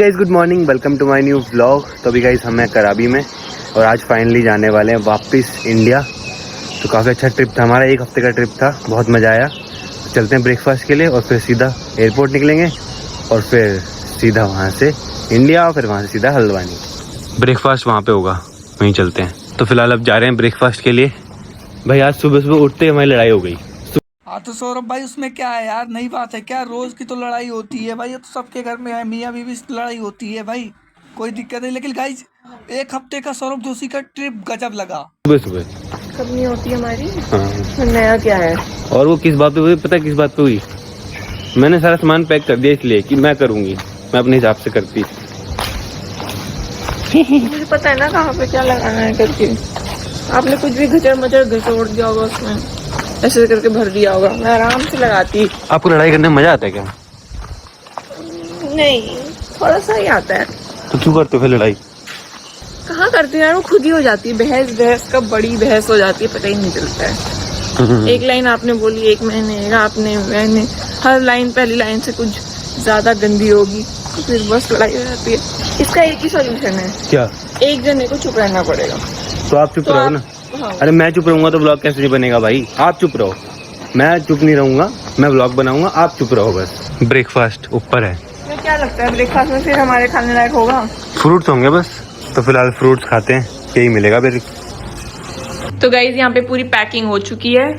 Guys good morning, welcome to my new vlog. तो अभी guys हम हैं कराबी में और आज फाइनली जाने वाले हैं वापस इंडिया। तो काफ़ी अच्छा ट्रिप था हमारा, एक हफ्ते का ट्रिप था, बहुत मज़ा आया। चलते हैं ब्रेकफास्ट के लिए और फिर सीधा एयरपोर्ट निकलेंगे और फिर सीधा वहाँ से इंडिया और फिर वहाँ से सीधा हल्द्वानी। ब्रेकफास्ट वहाँ पे होगा, वहीं चलते हैं। तो फिलहाल अब जा रहे हैं ब्रेकफास्ट के लिए। भाई आज सुबह सुबह उठते ही हमारी लड़ाई हो गई। हाँ तो सौरभ भाई उसमें क्या है यार, नई बात है क्या? रोज की तो लड़ाई होती है भाई, ये तो सबके घर में है, मियाँ बीवी से लड़ाई होती है भाई, कोई दिक्कत नहीं। लेकिन गाइज एक हफ्ते का सौरभ जोशी का ट्रिप गजब लगा। सुबह सुबह कब नहीं होती हमारी। हाँ, नया क्या है? और वो किस बात पे हुई पता है? किस बात पे हुई? मैंने सारा सामान पैक कर दिया इसलिए कि मैं करूँगी, मैं अपने हिसाब से करती। मुझे पता है ना कहाँ पे क्या लगाना है करके। आपने कुछ भी घचर मचर घसोड़ दिया होगा उसमें, ऐसे करके भर दिया होगा। मैं आराम से लगाती। आपको लड़ाई करने में मजा आता है क्या? नहीं, थोड़ा सा ही आता है। तो क्यों करते हो फिर लड़ाई? कहाँ करते हैं यार, वो खुद ही हो जाती है। बहस बहस कब बड़ी बहस हो जाती है पता ही नहीं चलता है। एक लाइन आपने बोली, एक मैंने हर लाइन पहली लाइन से कुछ ज्यादा गंदी होगी तो फिर बस लड़ाई हो जाती है। इसका एक ही सोल्यूशन है, क्या? एक जने को चुप रहना पड़ेगा। तो आप चुप रहो ना। हाँ। अरे मैं चुप रहूंगा तो ब्लॉग कैसे नहीं बनेगा भाई? आप चुप रहो, मैं चुप नहीं रहूंगा, मैं ब्लॉग बनाऊंगा, आप चुप रहो बस। ब्रेकफास्ट ऊपर है। तो क्या लगता है ब्रेकफास्ट में फिर हमारे खाने लायक होगा? फ्रूट्स होंगे बस। तो फिलहाल फ्रूट्स खाते हैं, यही मिलेगा फिर। तो गाइज यहाँ पे पूरी पैकिंग हो चुकी है,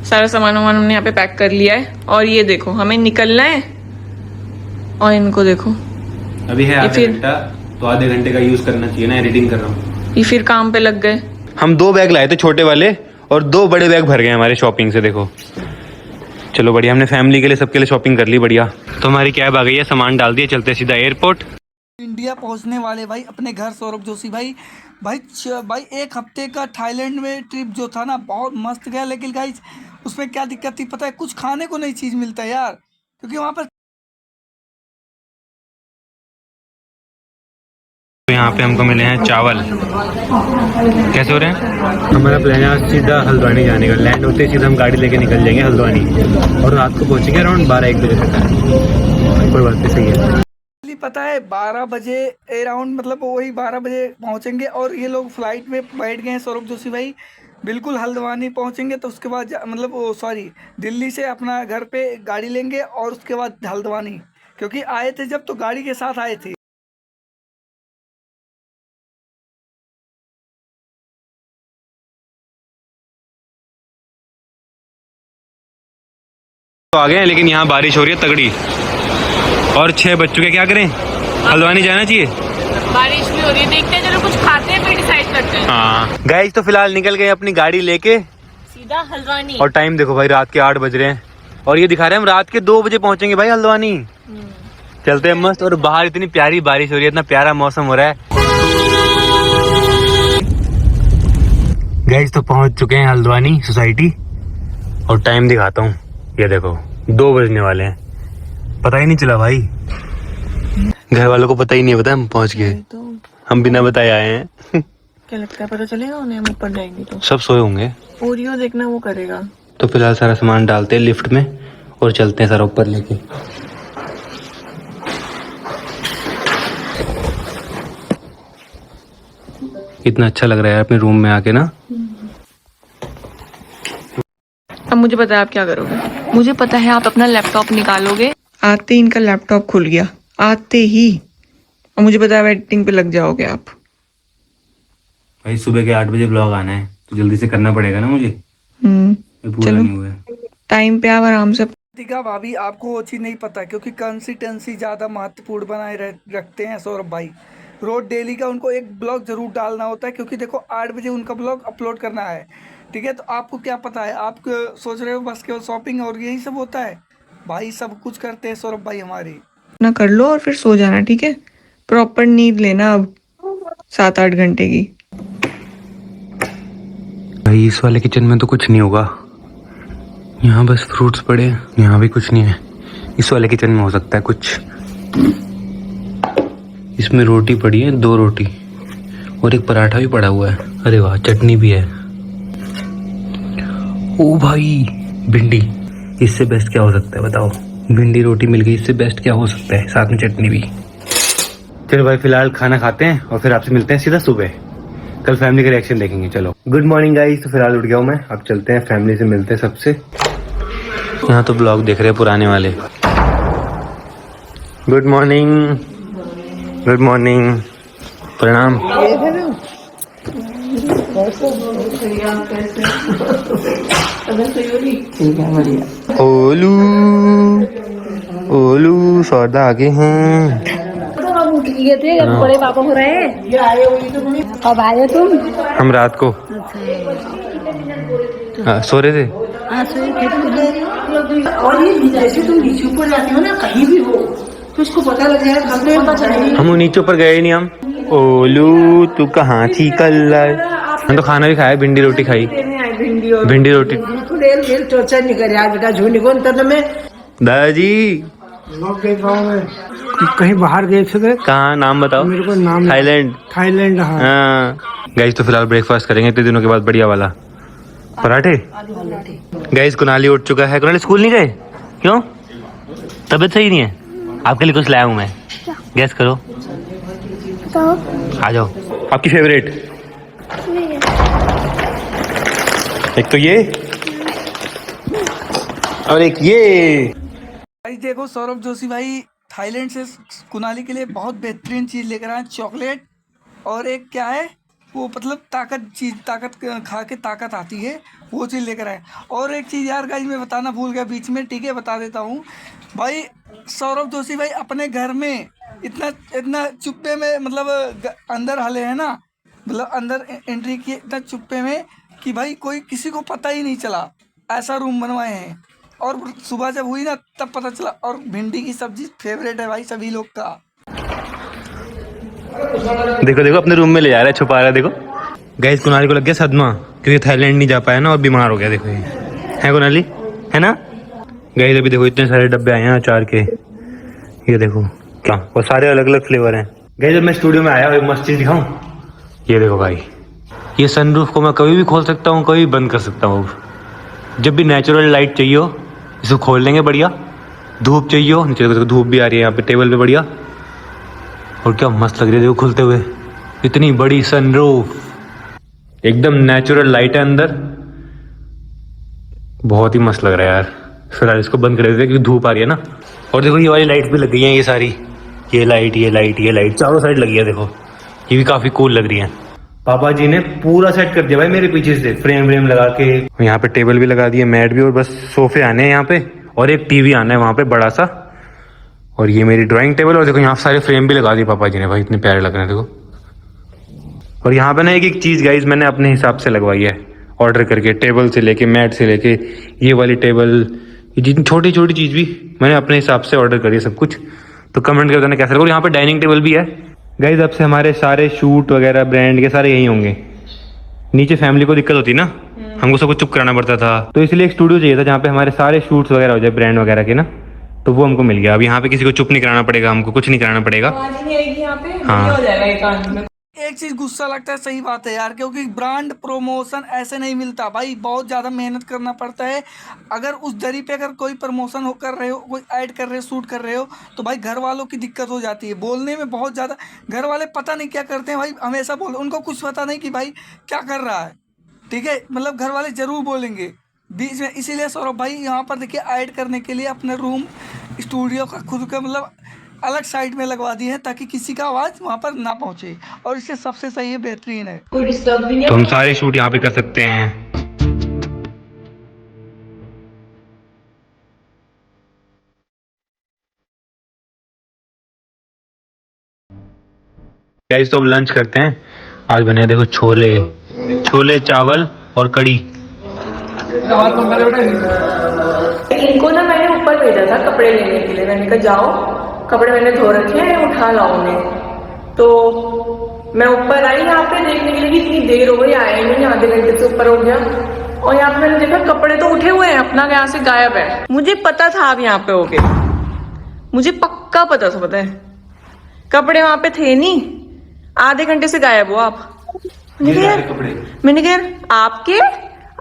सारा सामान वामान हमने यहाँ पे पैक कर लिया है। और ये देखो हमें निकलना है, और इनको देखो अभी है आधा घंटा, तो आधे घंटे का यूज करना चाहिए ना, एडिटिंग कर रहा हूँ। ये फिर काम पे लग गए। हम 2 बैग लाए थे छोटे वाले और 2 बड़े बैग भर गए हमारे शॉपिंग से। देखो चलो बढ़िया, हमने फैमिली के लिए सबके लिए शॉपिंग कर ली बढ़िया। तो हमारी कैब आ गई है, सामान डाल दिए, चलते सीधा एयरपोर्ट। इंडिया पहुंचने वाले भाई अपने घर सौरभ जोशी भाई। भाई एक हफ्ते का थाईलैंड में ट्रिप जो था ना, बहुत मस्त गया। लेकिन गाइज उसमें क्या दिक्कत थी पता है? कुछ खाने को नई चीज़ मिलता है यार, क्योंकि वहाँ पर तो यहाँ पे हमको मिले हैं चावल। कैसे हो रहे हैं? हमारा प्लान है सीधा हल्द्वानी जाने का। लैंड होते ही सीधा हम गाड़ी लेके निकल जाएंगे हल्द्वानी और रात को पहुँचेंगे अराउंड 12-1 बजे तक। कोई बात नहीं, सही है। पता है 12 बजे अराउंड, मतलब वही 12 बजे पहुँचेंगे। और ये लोग फ्लाइट में बैठ गए हैं सौरभ जोशी भाई, बिल्कुल हल्द्वानी पहुँचेंगे। तो उसके बाद मतलब वो दिल्ली से अपना घर पे गाड़ी लेंगे और उसके बाद हल्द्वानी, क्योंकि आए थे जब तो गाड़ी के साथ आए थे। तो आ गए हैं, लेकिन यहाँ बारिश हो रही है तगड़ी और 6 बज चुके। क्या करें? हल्द्वानी जाना चाहिए। बारिश भी हो रही है, देखते हैं, चलो कुछ खाते हैं फिर डिसाइड करते हैं। हाँ गाइस, तो फिलहाल निकल गए अपनी गाड़ी लेके सीधा हल्द्वानी। और टाइम देखो भाई, रात के 8 बज रहे हैं और ये दिखा रहे हैं हम रात के 2 बजे पहुंचेंगे भाई हल्द्वानी। चलते हैं मस्त। और बाहर इतनी प्यारी बारिश हो रही है, इतना प्यारा मौसम हो रहा है। गाइस तो पहुंच चुके हैं हल्द्वानी सोसाइटी और टाइम दिखाता हूँ, ये देखो 2 बजने वाले हैं। पता ही नहीं चला भाई, घर वालों को पता ही नहीं पता हम पहुंच गए। तो हम बिना बताए आए हैं। क्या लगता है पता चलेगा उन्हें हम ऊपर जाएंगे तो? सब सोए होंगे। ओरियो देखना वो करेगा। तो फिलहाल सारा सामान डालते हैं लिफ्ट में और चलते हैं सारा ऊपर लेके। इतना अच्छा लग रहा है अपने रूम में आके ना। अब मुझे पता है आप क्या करोगे। मुझे पता है आप अपना लैपटॉप निकालोगे। आते ही इनका लैपटॉप खुल गया, आते ही। और मुझे पता है एडिटिंग पे लग जाओगे आप। भाई सुबह के 8 बजे ब्लॉग आना है तो जल्दी से करना पड़ेगा ना मुझे। पूरा चलो नहीं हुआ है। टाइम पे आप आराम से। दिखा भाभी, आपको वो चीज़ नहीं पता, क्योंकि कंसिस्टेंसी ज़्यादा महत्वपूर्ण बनाए रखते हैं सौरभ भाई। रोज डेली का उनको एक ब्लॉग जरूर डालना होता है, क्योंकि देखो 8 बजे उनका ब्लॉग अपलोड करना है, ठीक है? तो आपको क्या पता है, आप सोच रहे हो बस केवल शॉपिंग और यही सब होता है? भाई सब कुछ करते हैं सौरभ भाई हमारे। ना कर लो और फिर सो जाना, ठीक है? प्रॉपर नींद लेना अब 7-8 घंटे की। भाई इस वाले किचन में तो कुछ नहीं होगा, यहाँ बस फ्रूट्स पड़े हैं, यहाँ भी कुछ नहीं है। इस वाले किचन में हो सकता है कुछ। इसमें रोटी पड़ी है, 2 रोटी और एक पराठा भी पड़ा हुआ है। अरे वाह, चटनी भी है। ओ भाई भिंडी, इससे बेस्ट क्या हो सकता है बताओ? भिंडी रोटी मिल गई, इससे बेस्ट क्या हो सकता है? साथ में चटनी भी। चलो भाई फिलहाल खाना खाते हैं और फिर आपसे मिलते हैं सीधा सुबह। कल फैमिली का रिएक्शन देखेंगे। चलो गुड मॉर्निंग गाइस। तो फिलहाल उठ गया हूँ मैं, अब चलते हैं फैमिली से मिलते हैं सबसे। यहाँ तो ब्लॉग देख रहे हैं पुराने वाले। गुड मॉर्निंग, गुड मॉर्निंग, प्रणाम। ओलू ओलू सौदा आगे हैं। थे बड़े पापा हो रहे हैं। कब आए तुम? हम रात को सो रहे थे। और ये जैसे तुम नीचे ऊपर जाते हो ना कहीं भी हो तो उसको पता लग जाएगा। हम नीचे ऊपर गए नहीं हम। ओलू तू कहाँ थी कल? हम तो खाना भी खाया, भिंडी रोटी खाई। भिंडी रोटी टॉर्चर नहीं करे आज बेटा, झूठ नहीं में। दादाजी कहीं बाहर गए थे? कहाँ? नाम बताओ मेरे को नाम। थाईलैंड। थाईलैंड। हाँ गाइस तो फिलहाल ब्रेकफास्ट करेंगे इतने दिनों के बाद, बढ़िया वाला पराठे। गाइस कुनाली उठ चुका है। कुनाली स्कूल नहीं गए क्यों? तबीयत सही नहीं है? आपके लिए कुछ लाया हूँ मैं, गैस करो। आ जाओ। आपकी फेवरेट? एक तो ये और एक ये। भाई देखो सौरभ जोशी भाई थाईलैंड से कुनाली के लिए बहुत बेहतरीन चीज़ लेकर आए, चॉकलेट। और एक क्या है वो, मतलब ताकत खा के ताकत आती है, वो चीज़ लेकर आए। और एक चीज़ यार गाइस मैं बताना भूल गया बीच में, ठीक है बता देता हूँ। भाई सौरभ जोशी भाई अपने घर में इतना चुप्पे में, मतलब अंदर हले हैं ना, मतलब अंदर एंट्री किए इतना चुप्पे में कि भाई कोई किसी को पता ही नहीं चला, ऐसा रूम बनवाए हैं। और सुबह जब हुई ना तब पता चला। और भिंडी की सब्जी फेवरेट है भाई सभी लोग का। देखो देखो अपने रूम में ले जा रहा है, छुपा रहा है। देखो गाइस कुनाली को लग गया सदमा, क्योंकि थाईलैंड नहीं जा पाया ना और बीमार हो गया। देखो ये है कुनाली, है ना गाइस? अभी देखो इतने सारे डब्बे आए हैं अचार के, ये देखो क्या, वो सारे अलग अलग फ्लेवर हैं। गाइस जब मैं स्टूडियो में आया और एक मस्त चीज दिखाऊं, ये देखो भाई, ये सनरूफ को मैं कभी भी खोल सकता हूँ, कभी भी बंद कर सकता हूँ। जब भी नेचुरल लाइट चाहिए हो इसको खोल लेंगे, बढ़िया। धूप चाहिए हो, नीचे देखो धूप भी आ रही है यहाँ पे टेबल पे, बढ़िया। और क्या मस्त लग रही है देखो खुलते हुए, इतनी बड़ी सनरूफ, एकदम नेचुरल लाइट है अंदर, बहुत ही मस्त लग रहा है यार। फिलहाल इसको बंद कर देते हैं क्योंकि धूप आ रही है ना। और देखो ये वाली लाइट भी लग गई है, ये सारी, ये लाइट ये लाइट ये लाइट चारों साइड लगी है। देखो ये भी काफी कूल लग रही है। पापा जी ने पूरा सेट कर दिया भाई मेरे पीछे से, फ्रेम व्रेम लगा के। यहाँ पे टेबल भी लगा दिए, मैट भी, और बस सोफे आने हैं यहाँ पे, और एक टीवी आना है वहाँ पे बड़ा सा। और ये मेरी ड्राइंग टेबल, और देखो यहाँ सारे फ्रेम भी लगा दिए पापा जी ने भाई, इतने प्यारे लग रहे हैं देखो। और यहाँ पे ना एक एक चीज गाइज मैंने अपने हिसाब से लगवाई है, ऑर्डर करके, टेबल से लेके मैट से लेके ये वाली टेबल, जितनी छोटी छोटी चीज भी मैंने अपने हिसाब से ऑर्डर करी है सब कुछ। तो कमेंट कर बताना कैसा लगा। और यहाँ पे डाइनिंग टेबल भी है गाइज। अब से हमारे सारे शूट वगैरह ब्रांड के सारे यही होंगे। नीचे फैमिली को दिक्कत होती ना, हमको सब कुछ चुप कराना पड़ता था, तो इसलिए एक स्टूडियो चाहिए था जहाँ पे हमारे सारे शूट्स वगैरह हो जाए ब्रांड वगैरह के ना, तो वो हमको मिल गया। अब यहाँ पे किसी को चुप नहीं कराना पड़ेगा, हमको कुछ नहीं कराना पड़ेगा। हाँ एक चीज गुस्सा लगता है, सही बात है यार, क्योंकि ब्रांड प्रमोशन ऐसे नहीं मिलता भाई, बहुत ज़्यादा मेहनत करना पड़ता है। अगर उस जरी पे अगर कोई प्रमोशन हो कर रहे हो, कोई ऐड कर रहे हो, शूट कर रहे हो, तो भाई घर वालों की दिक्कत हो जाती है बोलने में बहुत ज़्यादा। घर वाले पता नहीं क्या करते हैं भाई, हमेशा बोल, उनको कुछ पता नहीं कि भाई क्या कर रहा है, ठीक है, मतलब घर वाले ज़रूर बोलेंगे बीच में। इसीलिए सौरभ भाई यहाँ पर देखिए ऐड करने के लिए अपने रूम स्टूडियो का खुद का मतलब अलग साइड में लगवा दी है, ताकि किसी का आवाज़ वहाँ पर ना पहुँचे। और इससे सबसे सही है, बेहतरीन है, कोई डिस्टर्ब भी नहीं तो हम सारे शूट यहाँ पे कर सकते हैं। गाइस तो अब लंच करते हैं। आज बने देखो छोले चावल और कड़ी। इनको ना मैंने ऊपर भेजा था कपड़े लेने के लिए, मैंने कहा जाओ कपड़े मैंने धो रखे हैं उठा लाओ उन्हें। तो मैं ऊपर आई यहाँ पे देखने के लिए कि इतनी देर हो गई, आए नहीं, आधे घंटे से ऊपर हो गया। और यहाँ पे मैंने देखा कपड़े तो उठे हुए हैं, अपना यहाँ से गायब है। मुझे पता था आप यहाँ पे होगे, मुझे पक्का पता था, पता है कपड़े वहां पे थे नहीं, आधे घंटे से गायब हो आप। मैंने कहा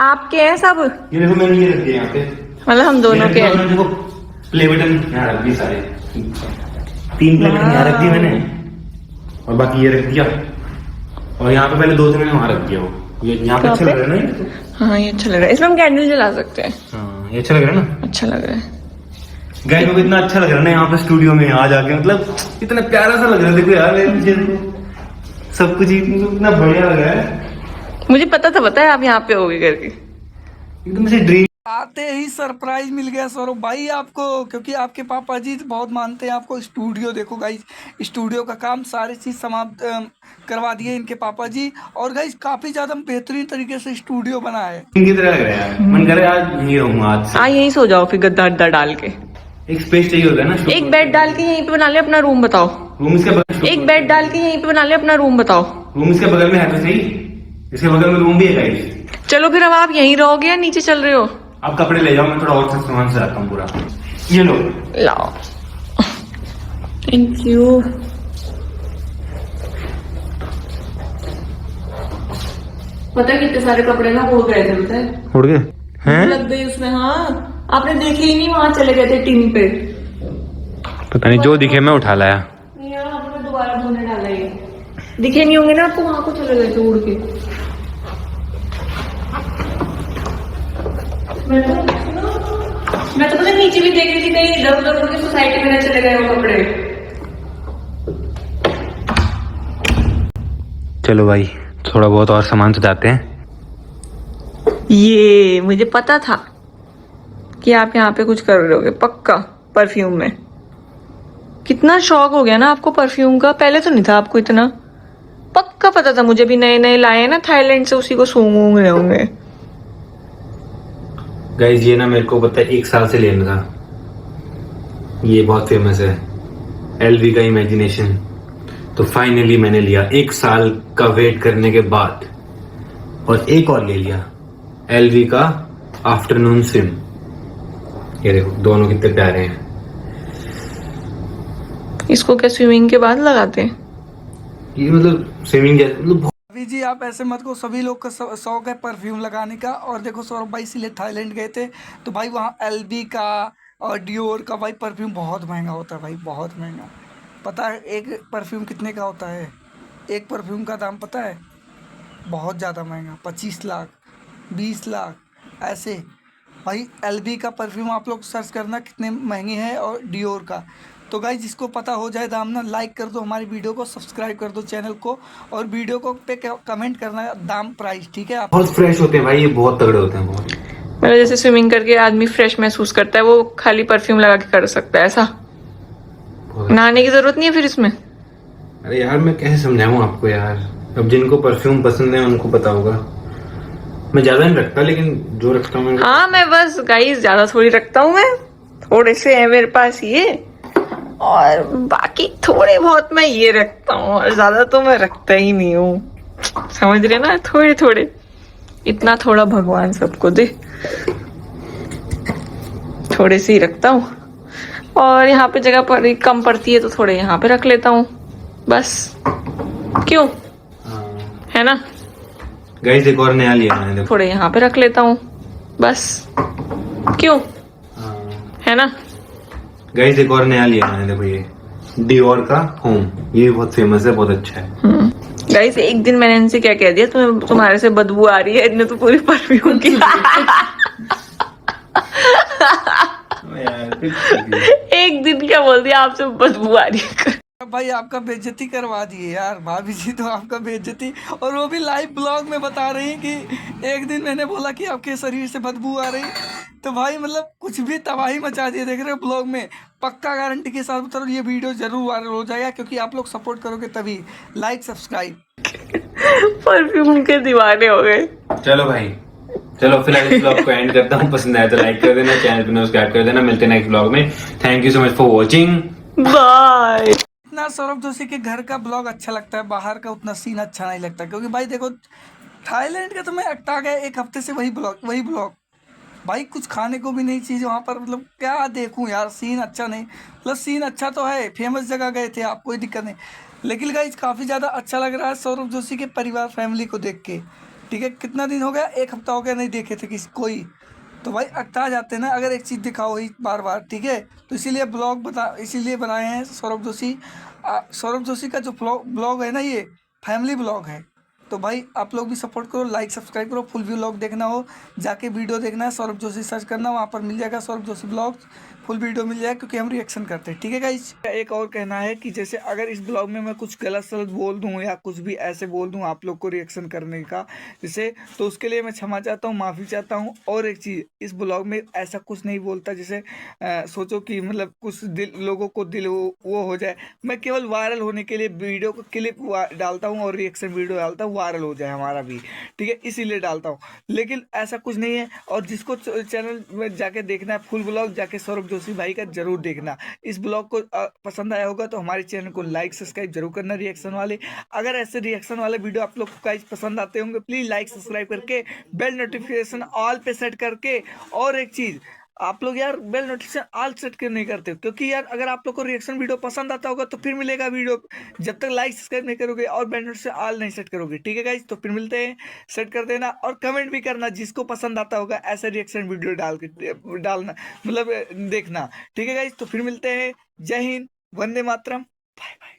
आपके हैं सब, ये देखो मैंने ये रख दिया यहाँ पे, मतलब हम दोनों के हैं। प्ले बटन यहाँ रख दिए सारे, 3 प्ले बटन यहाँ रख दिए मैंने। और बाकी ये रख दिया, और यहाँ पे पहले 2-3 मैंने वहाँ रख दिया। वो ये यहाँ पे अच्छा लग रहा है ना ये? हाँ ये अच्छा लग रहा है, इसमें हम कैंडल जला सकते हैं। हाँ ये अच्छा लग रहा है ना? अच्छा लग रहा है। गाइस मेरे को इतना अच्छा लग रहा है ना यहाँ पे स्टूडियो में आ जाके, मतलब इतना प्यारा सा लग रहा है। देखो यार मुझे सब कुछ इतना बढ़िया लग रहा है, मुझे पता है आप यहाँ पे होगे करके। एकदम से ड्रीम। आते ही सरप्राइज मिल गया सौरभ भाई आपको, क्योंकि आपके पापा जी बहुत मानते हैं आपको। स्टूडियो देखो गाइज, स्टूडियो का काम सारी चीज़ समाप्त करवा दिए इनके पापा जी। और गाइज काफ़ी ज़्यादा बेहतरीन तरीके से स्टूडियो बना है। की तरह लग रहा है यार, मन कर रहा है आज यहीं रहूंगा आज से। यहीं सो जाओ फिर, गद्दा अड्डा डाल के। एक स्पेस चाहिए होता है ना, एक बेड डाल के यहीं पे बना ले अपना रूम, बताओ। रूम इसके बगल, एक बेड डाल के यहीं पे बना ले अपना रूम, बताओ। रूम इसके बगल में है तो सही, इसके बगल में रूम भी है गाइस। चलो फिर अब आप यहीं रहोगे या नीचे चल रहे हो? आप कपड़े ले जाओ, मैं थोड़ा और सामान से आता हूँ पूरा। ये लो लाओ। Thank you. पता है कितने सारे कपड़े ना उड़ गए थे, पता है? उड़ गए हैं? लग गई उसमें। हाँ आपने देखे ही नहीं, वहां चले गए थे टीम पे। पता नहीं, जो दिखे मैं उठा लाया। यार आपने दोबारा धोने डाला ये, दिखे नहीं होंगे ना आपको, वहां को चले गए थे उड़ के। मैं तो पता नीचे भी देख रही थी, कहीं इधर उधर उनकी सोसाइटी में न चले गए वो कपड़े। चलो भाई थोड़ा बहुत और सामान सजाते हैं। ये मुझे पता था कि आप यहाँ पे कुछ कर रहे होगे पक्का, परफ्यूम में। कितना शौक हो गया ना आपको परफ्यूम का, पहले तो नहीं था आपको इतना। पक्का पता था मुझे भी, नए नए लाए हैं ना थाईलैंड से, उसी को सूंघ रहे होंगे। गाइस ये ना मेरे को पता है 1 साल से लेना था, ये बहुत फेमस है एलवी का इमेजिनेशन। तो फाइनली मैंने लिया 1 साल का वेट करने के बाद, और एक और ले लिया एलवी का आफ्टरनून स्विम। ये देखो दोनों कितने प्यारे हैं। इसको क्या स्विमिंग के बाद लगाते हैं? ये मतलब स्विमिंग मतलब अभी जी आप ऐसे मत को, सभी लोग का शौक है परफ्यूम लगाने का। और देखो सौरभ भाई इसीलिए थाईलैंड गए थे, तो भाई वहाँ एलबी का और डियोर का भाई परफ्यूम बहुत महंगा होता है भाई, बहुत महंगा। पता है एक परफ्यूम कितने का होता है? एक परफ्यूम का दाम पता है? बहुत ज़्यादा महंगा, 25 लाख 20 लाख ऐसे। भाई एलबी का परफ्यूम आप लोग सर्च करना कितने महंगे हैं, और डियोर का। तो गाइस जिसको पता हो जाए दाम ना, लाइक कर दो हमारी वीडियो को, सब्सक्राइब कर दो चैनल को, और वीडियो को पे कमेंट करना दाम प्राइस, ठीक है? आप बहुत फ्रेश होते हैं भाई, ये बहुत तगड़े होते हैं बहुत। मतलब जैसे स्विमिंग करके आदमी फ्रेश महसूस करता है, वो खाली परफ्यूम लगा के कर सकता है ऐसा? नहाने की जरूरत नहीं है फिर इसमें? अरे यार मैं कैसे समझाऊं आपको यार, अब जिनको परफ्यूम पसंद है उनको पता होगा। मैं ज्यादा नहीं रखता, लेकिन जो रखता हूँ हाँ मैं बस गाइस ज्यादा थोड़ी रखता हूँ, मैं थोड़े से है मेरे पास ये, और बाकी थोड़े बहुत मैं ये रखता हूँ, और ज्यादा तो मैं रखता ही नहीं हूँ। समझ रहे ना, थोड़े थोड़े, इतना थोड़ा भगवान सबको दे, थोड़े से ही रखता हूँ। और यहाँ पे जगह पर कम पड़ती है तो थोड़े यहाँ पे रख लेता हूँ बस। क्यों, है ना? गाइस एक और नया लिया मैंने, देखो थोड़े यहाँ पे रख लेता हूँ बस। क्यों, है ना? गाइस एक और नया लिया मैंने, देखो ये डियोर का होम, ये भी बहुत फेमस है, बहुत अच्छा है। गाइस एक दिन मैंने इनसे क्या कह दिया, तुम्हारे से बदबू आ रही है, इनने तो पूरी परफ्यूम की एक दिन क्या बोल दिया, आपसे बदबू आ रही है। भाई आपका बेइज्जती करवा दिए यार भाभी जी, तो आपका बेइज्जती, और वो भी लाइव ब्लॉग में बता रही कि एक दिन मैंने बोला कि आपके शरीर से बदबू आ रही, तो भाई मतलब कुछ भी तबाही मचा दिए, देख रहे हो ब्लॉग में। पक्का गारंटी के साथ बता रहा हूं, ये वीडियो जरूर वायरल हो जाएगा, क्योंकि आप लोग सपोर्ट करोगे तभी। Like subscribe. परफ्यूम के दीवाने हो गए। चलो भाई, चलो फिलहाल इस ब्लॉग को एंड करता हूँ। पसंद आया तो लाइक कर देना, चैनल को सब्सक्राइब कर देना। मिलते हैं नेक्स्ट ब्लॉग में। Thank you so much for watching, bye. इतना सौरभ जोशी के घर का ब्लॉग अच्छा लगता है, बाहर का उतना सीन अच्छा नहीं लगता, क्योंकि भाई देखो थाईलैंड का तो मैं अटका गया 1 हफ्ते से, वही ब्लॉग भाई, कुछ खाने को भी नहीं चीज़ वहाँ पर, मतलब क्या देखूँ यार, सीन अच्छा नहीं। मतलब सीन अच्छा तो है, फेमस जगह गए थे आप, कोई दिक्कत नहीं, लेकिन गाइस काफ़ी ज़्यादा अच्छा लग रहा है सौरभ जोशी के परिवार फैमिली को देख के, ठीक है? कितना दिन हो गया, 1 हफ्ता हो गया नहीं देखे थे किसी कोई, तो भाई अकता जाते हैं ना अगर एक चीज़ दिखाओ ही बार बार, ठीक है। तो इसीलिए बनाए हैं सौरभ जोशी। सौरभ जोशी का जो ब्लॉग है ना, ये फैमिली ब्लॉग है। तो भाई आप लोग भी सपोर्ट करो, लाइक सब्सक्राइब करो। फुल व्लॉग देखना हो जाके वीडियो देखना है, सौरभ जोशी सर्च करना, वहाँ पर मिल जाएगा Saurabh Joshi blog, full video मिल जाएगा, क्योंकि हम रिएक्शन करते हैं, ठीक है गाइस। एक और कहना है कि जैसे अगर इस ब्लॉग में मैं कुछ गलत सलत बोल दूँ या कुछ भी ऐसे बोल दूँ आप लोग को रिएक्शन करने का जैसे, तो उसके लिए मैं क्षमा चाहता हूँ, माफ़ी चाहता हूँ। और एक चीज़, इस ब्लॉग में ऐसा कुछ नहीं बोलता जैसे सोचो कि मतलब कुछ लोगों को दिल वो हो जाए। मैं केवल वायरल होने के लिए वीडियो को क्लिप डालता हूँ और रिएक्शन वीडियो डालता हूँ, वायरल हो जाए हमारा भी, ठीक है, इसीलिए डालता हूँ। लेकिन ऐसा कुछ नहीं है। और जिसको चैनल में जाके देखना है फुल ब्लॉग, जाके सौरभ जोशी भाई का जरूर देखना। इस ब्लॉग को पसंद आया होगा तो हमारे चैनल को लाइक सब्सक्राइब जरूर करना रिएक्शन वाले। अगर ऐसे रिएक्शन वाले वीडियो आप लोग को गाइस पसंद आते होंगे, प्लीज़ लाइक सब्सक्राइब करके बेल नोटिफिकेशन ऑल पे सेट करके। और एक चीज़, आप लोग यार बेल नोटिफिकेशन ऑल सेट क्यों नहीं करते हो? क्योंकि यार अगर आप लोग को रिएक्शन वीडियो पसंद आता होगा तो फिर मिलेगा वीडियो, जब तक लाइक सब्सक्राइब नहीं करोगे और बेल नोटिफिकेशन ऑल नहीं सेट करोगे, ठीक है गाइस। तो फिर मिलते हैं, सेट कर देना और कमेंट भी करना जिसको पसंद आता होगा ऐसा रिएक्शन वीडियो डालना, मतलब देखना, ठीक है गाइस। तो फिर मिलते हैं, जय हिंद, वंदे मातरम, बाय बाय।